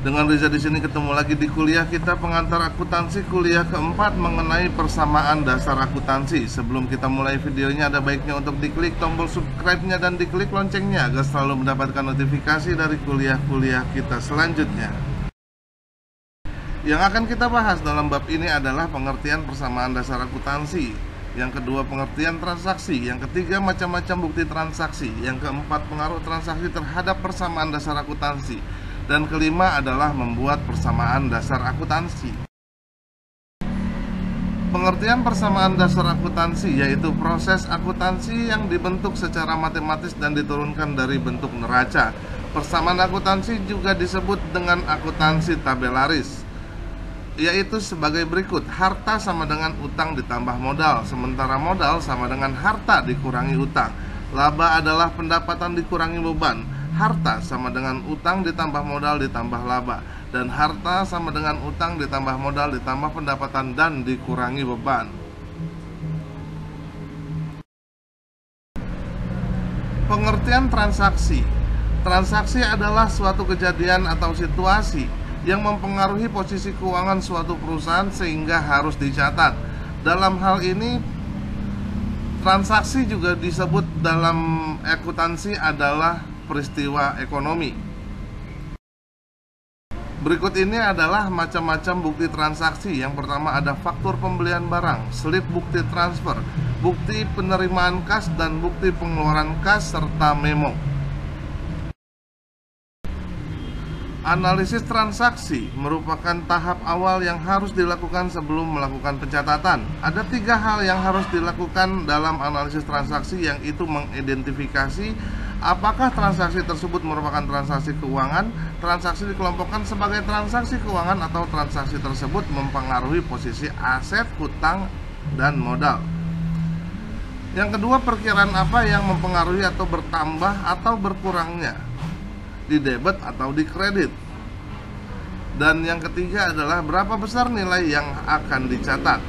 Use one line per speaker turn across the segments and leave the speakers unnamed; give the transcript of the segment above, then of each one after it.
Dengan Riza di sini ketemu lagi di kuliah kita pengantar akuntansi kuliah keempat mengenai persamaan dasar akuntansi. Sebelum kita mulai videonya, ada baiknya untuk diklik tombol subscribe-nya dan diklik loncengnya agar selalu mendapatkan notifikasi dari kuliah-kuliah kita selanjutnya. Yang akan kita bahas dalam bab ini adalah pengertian persamaan dasar akuntansi. Yang kedua, pengertian transaksi. Yang ketiga, macam-macam bukti transaksi. Yang keempat, pengaruh transaksi terhadap persamaan dasar akuntansi. Dan kelima adalah membuat persamaan dasar akuntansi. Pengertian persamaan dasar akuntansi yaitu proses akuntansi yang dibentuk secara matematis dan diturunkan dari bentuk neraca. Persamaan akuntansi juga disebut dengan akuntansi tabelaris, yaitu sebagai berikut: harta sama dengan utang ditambah modal, sementara modal sama dengan harta dikurangi utang. Laba adalah pendapatan dikurangi beban. Harta sama dengan utang ditambah modal ditambah laba, dan harta sama dengan utang ditambah modal ditambah pendapatan dan dikurangi beban. Pengertian transaksi. Transaksi adalah suatu kejadian atau situasi yang mempengaruhi posisi keuangan suatu perusahaan sehingga harus dicatat. Dalam hal ini, transaksi juga disebut dalam akuntansi adalah peristiwa ekonomi. Berikut ini adalah macam-macam bukti transaksi. Yang pertama ada faktur pembelian barang, slip bukti transfer, bukti penerimaan kas dan bukti pengeluaran kas, serta memo. Analisis transaksi merupakan tahap awal yang harus dilakukan sebelum melakukan pencatatan. Ada 3 hal yang harus dilakukan dalam analisis transaksi, yang itu mengidentifikasi apakah transaksi tersebut merupakan transaksi keuangan, transaksi dikelompokkan sebagai transaksi keuangan, atau transaksi tersebut mempengaruhi posisi aset, hutang, dan modal. Yang kedua, perkiraan apa yang mempengaruhi atau bertambah atau berkurangnya di debit atau di kredit. Dan yang ketiga adalah berapa besar nilai yang akan dicatat.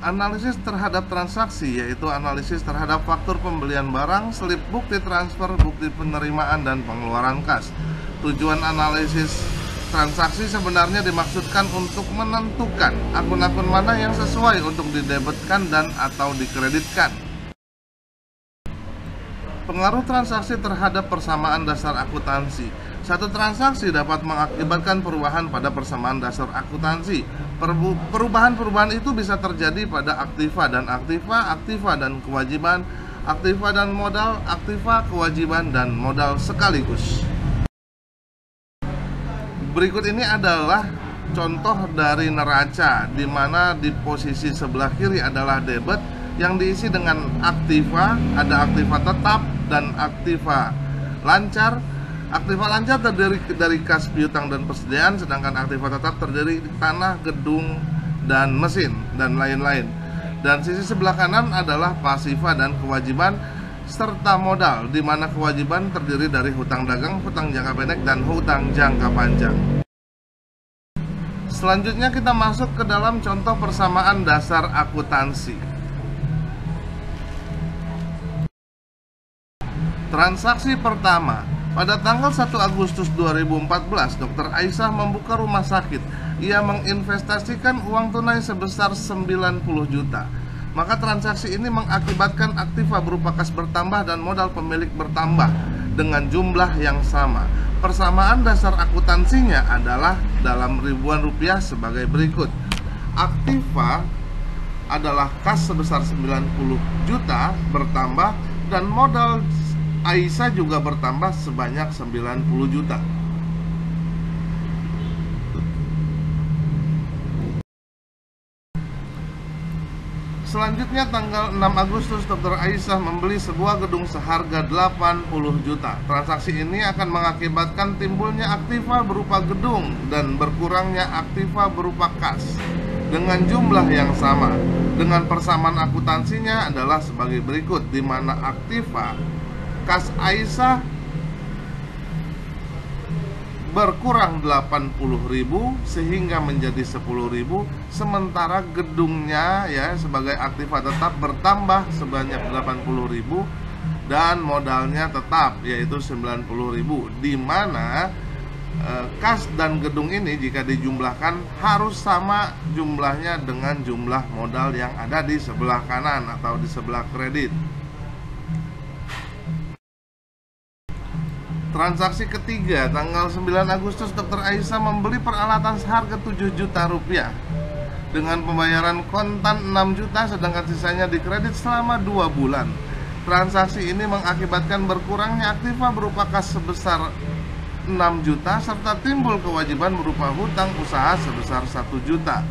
Analisis terhadap transaksi yaitu analisis terhadap faktur pembelian barang, slip bukti transfer, bukti penerimaan, dan pengeluaran kas. Tujuan analisis transaksi sebenarnya dimaksudkan untuk menentukan akun-akun mana yang sesuai untuk didebitkan dan atau dikreditkan. Pengaruh transaksi terhadap persamaan dasar akuntansi. Satu transaksi dapat mengakibatkan perubahan pada persamaan dasar akuntansi. Perubahan-perubahan itu bisa terjadi pada aktiva dan aktiva, aktiva dan kewajiban, aktiva dan modal, aktiva, kewajiban, dan modal sekaligus. Berikut ini adalah contoh dari neraca, di mana di posisi sebelah kiri adalah debit yang diisi dengan aktiva, ada aktiva tetap dan aktiva lancar. Aktiva lancar terdiri dari kas piutang dan persediaan, sedangkan aktiva tetap terdiri tanah, gedung, dan mesin, dan lain-lain. Dan sisi sebelah kanan adalah pasiva dan kewajiban serta modal, di mana kewajiban terdiri dari hutang dagang, hutang jangka pendek, dan hutang jangka panjang. Selanjutnya kita masuk ke dalam contoh persamaan dasar akuntansi. Transaksi pertama. Pada tanggal 1 Agustus 2014, Dr. Aisyah membuka rumah sakit. Ia menginvestasikan uang tunai sebesar 90 juta. Maka transaksi ini mengakibatkan aktiva berupa kas bertambah dan modal pemilik bertambah dengan jumlah yang sama. Persamaan dasar akuntansinya adalah dalam ribuan rupiah sebagai berikut. Aktiva adalah kas sebesar 90 juta bertambah, dan modal Aisyah juga bertambah sebanyak 90 juta. Selanjutnya tanggal 6 Agustus Dr. Aisyah membeli sebuah gedung seharga 80 juta. Transaksi ini akan mengakibatkan timbulnya aktiva berupa gedung dan berkurangnya aktiva berupa kas dengan jumlah yang sama. Dengan persamaan akuntansinya adalah sebagai berikut, di mana aktiva kas Aisyah berkurang 80.000 sehingga menjadi 10.000, sementara gedungnya ya sebagai aktiva tetap bertambah sebanyak 80.000 dan modalnya tetap yaitu 90.000, di mana kas dan gedung ini jika dijumlahkan harus sama jumlahnya dengan jumlah modal yang ada di sebelah kanan atau di sebelah kredit. Transaksi ketiga, tanggal 9 Agustus Dr. Aisyah membeli peralatan seharga 7 juta rupiah dengan pembayaran kontan 6 juta, sedangkan sisanya dikredit selama 2 bulan. Transaksi ini mengakibatkan berkurangnya aktiva berupa kas sebesar 6 juta serta timbul kewajiban berupa hutang usaha sebesar 1 juta.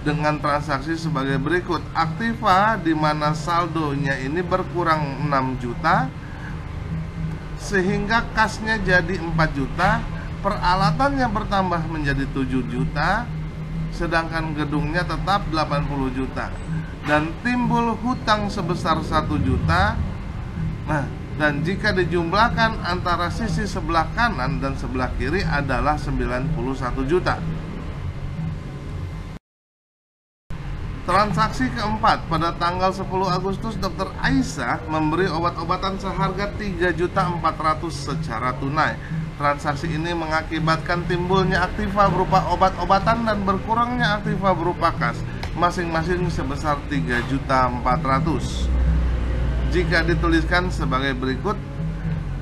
Dengan transaksi sebagai berikut: aktiva di mana saldonya ini berkurang 6 juta sehingga kasnya jadi 4 juta, peralatannya bertambah menjadi 7 juta, sedangkan gedungnya tetap 80 juta, dan timbul hutang sebesar 1 juta. Nah, dan jika dijumlahkan antara sisi sebelah kanan dan sebelah kiri adalah 91 juta. Transaksi keempat, pada tanggal 10 Agustus Dr. Aisyah memberi obat-obatan seharga 3.400.000 secara tunai. Transaksi ini mengakibatkan timbulnya aktiva berupa obat-obatan dan berkurangnya aktiva berupa kas, masing-masing sebesar 3.400.000. Jika dituliskan sebagai berikut,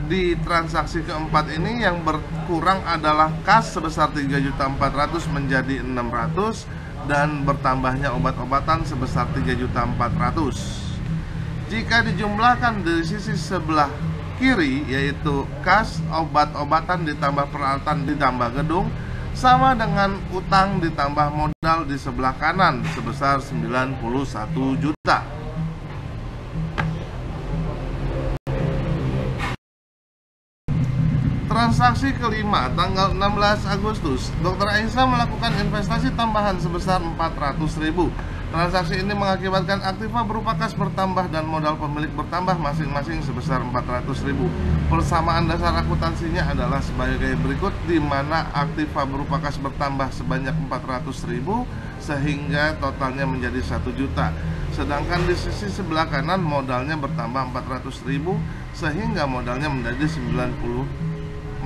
di transaksi keempat ini yang berkurang adalah kas sebesar 3.400.000 menjadi 600, dan bertambahnya obat-obatan sebesar 3.400.000. Jika dijumlahkan dari sisi sebelah kiri, yaitu kas, obat-obatan ditambah peralatan ditambah gedung, sama dengan utang ditambah modal di sebelah kanan sebesar 91 juta. Transaksi kelima, tanggal 16 Agustus Dr. Aisyah melakukan investasi tambahan sebesar 400.000. Transaksi ini mengakibatkan aktiva berupa kas bertambah dan modal pemilik bertambah masing-masing sebesar 400.000. Persamaan dasar akuntansinya adalah sebagai berikut, di mana aktiva berupa kas bertambah sebanyak 400.000 sehingga totalnya menjadi 1 juta. Sedangkan di sisi sebelah kanan modalnya bertambah 400.000 sehingga modalnya menjadi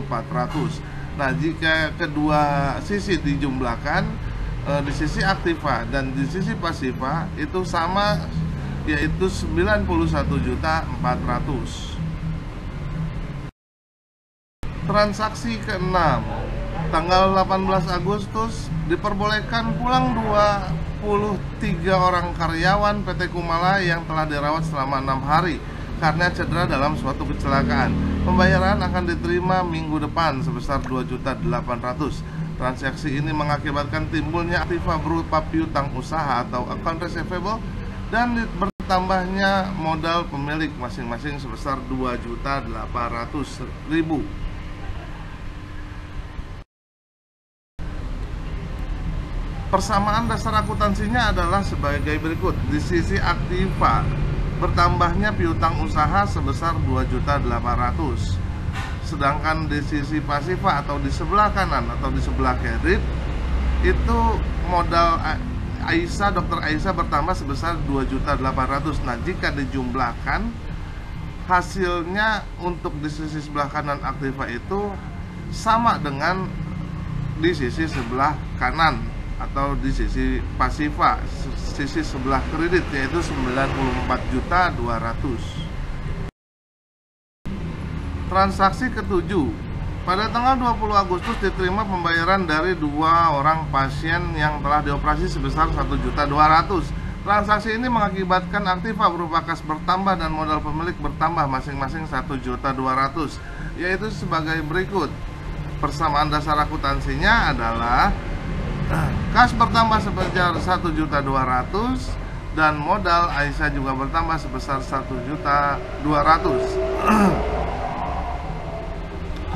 400. Nah, jika kedua sisi dijumlahkan, di sisi aktiva dan di sisi pasifa itu sama, yaitu 91.400.000. Transaksi ke-6, tanggal 18 Agustus diperbolehkan pulang 23 orang karyawan PT Kumala yang telah dirawat selama 6 hari karena cedera dalam suatu kecelakaan. Pembayaran akan diterima minggu depan sebesar 2.800.000. Transaksi ini mengakibatkan timbulnya aktiva berupa piutang usaha atau account receivable dan bertambahnya modal pemilik masing-masing sebesar 2.800.000. Persamaan dasar akuntansinya adalah sebagai berikut. Di sisi aktiva bertambahnya piutang usaha sebesar 2.800.000. Sedangkan di sisi pasifa atau di sebelah kanan atau di sebelah kredit itu modal Aisyah, Dr. Aisyah bertambah sebesar 2.800.000. Nah, jika dijumlahkan hasilnya untuk di sisi sebelah kanan aktiva itu sama dengan di sisi sebelah kanan atau di sisi pasifa, sisi sebelah kredit, yaitu 94.200.000. Transaksi ketujuh, pada tanggal 20 Agustus diterima pembayaran dari 2 orang pasien yang telah dioperasi sebesar 1.200.000. Transaksi ini mengakibatkan aktiva berupa kas bertambah dan modal pemilik bertambah masing-masing 1.200.000, yaitu sebagai berikut. Persamaan dasar akuntansinya adalah kas bertambah sebesar 1.200.000 dan modal Aisyah juga bertambah sebesar 1.200.000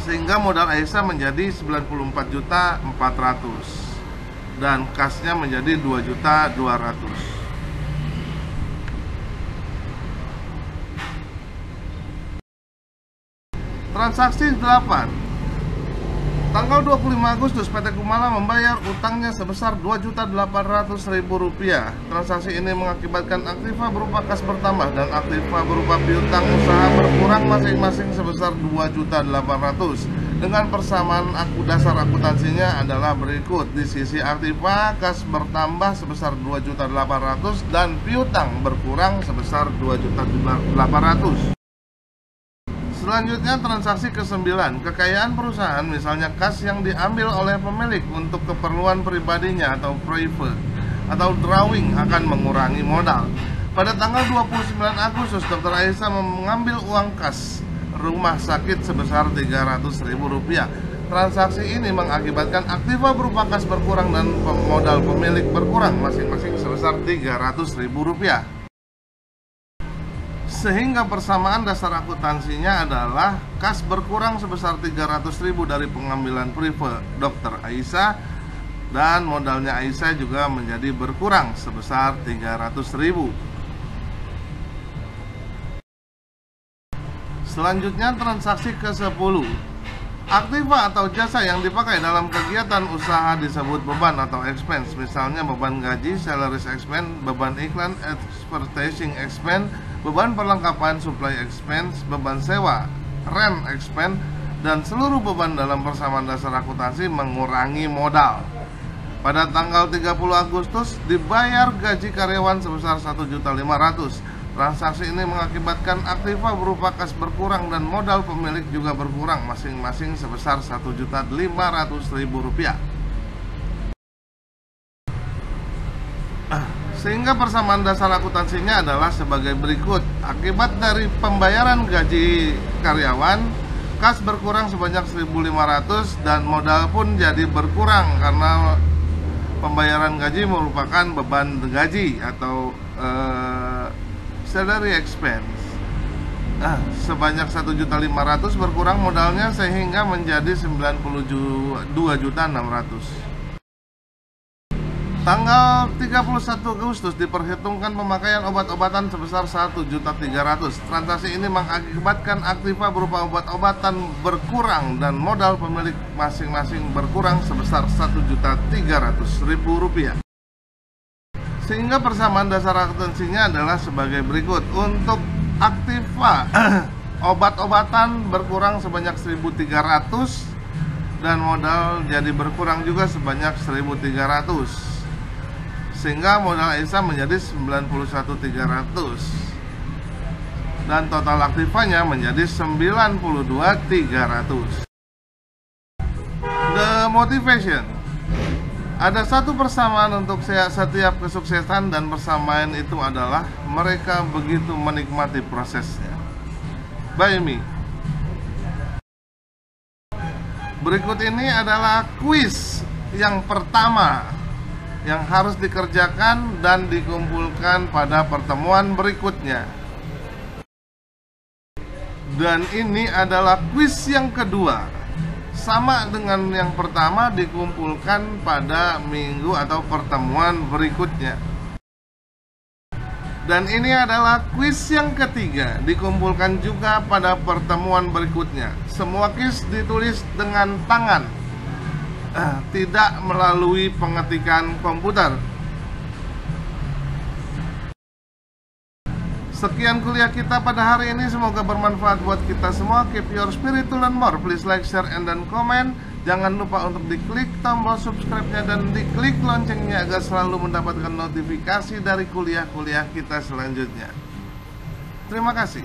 sehingga modal Aisyah menjadi 94.400.000 dan kasnya menjadi 2.200.000. Transaksi 8, Tanggal 25 Agustus, PT Kumala membayar utangnya sebesar Rp2.800.000. Transaksi ini mengakibatkan aktiva berupa kas bertambah dan aktiva berupa piutang usaha berkurang masing-masing sebesar Rp2.800.000. Dengan persamaan dasar akuntansinya adalah berikut. Di sisi aktiva, kas bertambah sebesar Rp2.800.000 dan piutang berkurang sebesar Rp2.800.000. Selanjutnya, transaksi ke-9, kekayaan perusahaan, misalnya kas yang diambil oleh pemilik untuk keperluan pribadinya atau private atau drawing akan mengurangi modal. Pada tanggal 29 Agustus, Dr. Aisyah mengambil uang kas rumah sakit sebesar Rp300.000. Transaksi ini mengakibatkan aktiva berupa kas berkurang dan modal pemilik berkurang masing-masing sebesar Rp300.000. Sehingga persamaan dasar akuntansinya adalah kas berkurang sebesar Rp300.000 dari pengambilan prive Dr. Aisyah, dan modalnya Aisyah juga menjadi berkurang sebesar Rp300.000. Selanjutnya, transaksi ke-10, aktiva atau jasa yang dipakai dalam kegiatan usaha disebut beban atau expense, misalnya beban gaji, salaries expense, beban iklan, advertising expense, beban perlengkapan supply expense, beban sewa, rent expense, dan seluruh beban dalam persamaan dasar akuntansi mengurangi modal. Pada tanggal 30 Agustus dibayar gaji karyawan sebesar Rp1.500.000. Transaksi ini mengakibatkan aktiva berupa kas berkurang dan modal pemilik juga berkurang masing-masing sebesar Rp1.500.000. Sehingga persamaan dasar akuntansinya adalah sebagai berikut. Akibat dari pembayaran gaji karyawan, kas berkurang sebanyak Rp1.500 dan modal pun jadi berkurang karena pembayaran gaji merupakan beban gaji atau salary expense. Sebanyak Rp1.500.000 berkurang modalnya sehingga menjadi Rp92.600.000. Tanggal 31 Agustus diperhitungkan pemakaian obat-obatan sebesar Rp1.300.000. Transaksi ini mengakibatkan aktiva berupa obat-obatan berkurang dan modal pemilik masing-masing berkurang sebesar Rp1.300.000. Sehingga persamaan dasar akuntansinya adalah sebagai berikut. Untuk aktiva obat-obatan berkurang sebanyak Rp1.300.000 dan modal jadi berkurang juga sebanyak Rp1.300.000. Sehingga modal Aisyah menjadi Rp91.300.000 dan total aktivanya menjadi Rp92.300.000. The motivation. Ada satu persamaan untuk setiap kesuksesan, dan persamaan itu adalah mereka begitu menikmati prosesnya. By me. Berikut ini adalah kuis yang pertama yang harus dikerjakan dan dikumpulkan pada pertemuan berikutnya. Dan ini adalah kuis yang kedua, sama dengan yang pertama, dikumpulkan pada minggu atau pertemuan berikutnya. Dan ini adalah kuis yang ketiga, dikumpulkan juga pada pertemuan berikutnya. Semua kuis ditulis dengan tangan, tidak melalui pengetikan komputer. Sekian kuliah kita pada hari ini, semoga bermanfaat buat kita semua. Keep your spirit to learn more. Please like, share, and then comment. Jangan lupa untuk diklik tombol subscribe-nya dan diklik loncengnya agar selalu mendapatkan notifikasi dari kuliah-kuliah kita selanjutnya. Terima kasih.